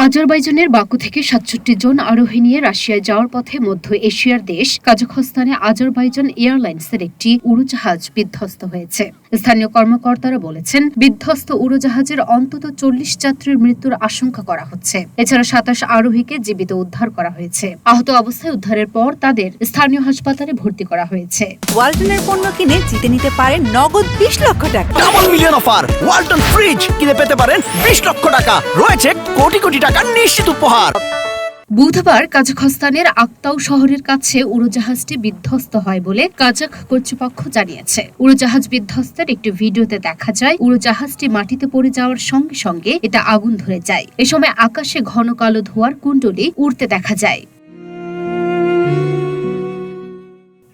আজারবাইজানের Baku থেকে ৬৭ জন আরোহী নিয়ে রাশিয়ায় যাওয়ার পথে মধ্য এশিয়ার দেশ কাজাখস্তানে আজারবাইজান এয়ারলাইন্সের একটি উড়োজাহাজ বিধ্বস্ত হয়েছে। স্থানীয় কর্মকর্তারা বলেছেন, বিধ্বস্ত উড়োজাহাজের অন্তত ৪০ যাত্রীর মৃত্যুর আশঙ্কা করা হচ্ছে। এছাড়া ২৭ আরোহীকে জীবিত উদ্ধার করা হয়েছে। আহত অবস্থায় উদ্ধারের পর তাদের স্থানীয় হাসপাতালে ভর্তি করা হয়েছে। ওয়ালটনের পণ্য কিনে জিতে নিতে পারেন নগদ ২০ লক্ষ টাকা। Double million offer! Walton fridge কিনে পেতে পারেন ২০ লক্ষ টাকা। রয়েছে কোটি কোটি টাকার নিশ্চিত উপহার। বুধবার কাজাখস্তানের আক্তাউ শহরের কাছে উড়োজাহাজটি বিধ্বস্ত হয় বলে কাজাখ কর্তৃপক্ষ জানিয়েছে। উড়োজাহাজ বিধ্বস্তের একটি ভিডিওতে দেখা যায়, উড়োজাহাজটি মাটিতে পড়ে যাওয়ার সঙ্গে সঙ্গে এটা আগুন ধরে যায়। এ সময় আকাশে ঘন কালো ধোঁয়ার কুণ্ডলী উড়তে দেখা যায়।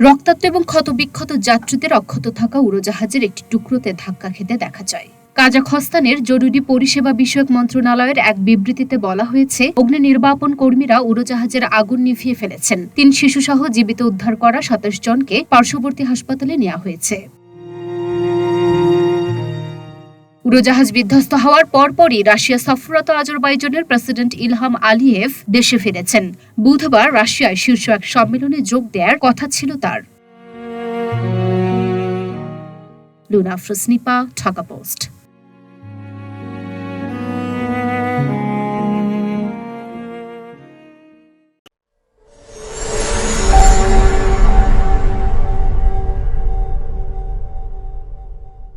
রক্তাক্ত এবং ক্ষতবিক্ষত যাত্রীদের অক্ষত থাকা উড়োজাহাজের একটি টুকরোতে ধাক্কা খেতে দেখা যায়। কাজাখস্তানের জরুরি পরিষেবা বিষয়ক মন্ত্রণালয়ের এক বিবৃতিতে বলা হয়েছে, অগ্নি নির্বাপন কর্মীরা উড়োজাহাজের আগুন নিভিয়ে ফেলেছেন। ৩ শিশুসহ জীবিত উদ্ধার করা ২৭ জনকে পার্শ্ববর্তী হাসপাতালে নেওয়া হয়েছে। উড়োজাহাজ বিধ্বস্ত হওয়ার পরপরই রাশিয়া সফররত আজারবাইজানের প্রেসিডেন্ট ইলহাম আলিয়েভ দেশে ফিরেছেন। বুধবার রাশিয়ায় শীর্ষ এক সম্মেলনে যোগ দেওয়ার কথা ছিল তার। লুনা আফরোজ নিপা, ঢাকা পোস্ট।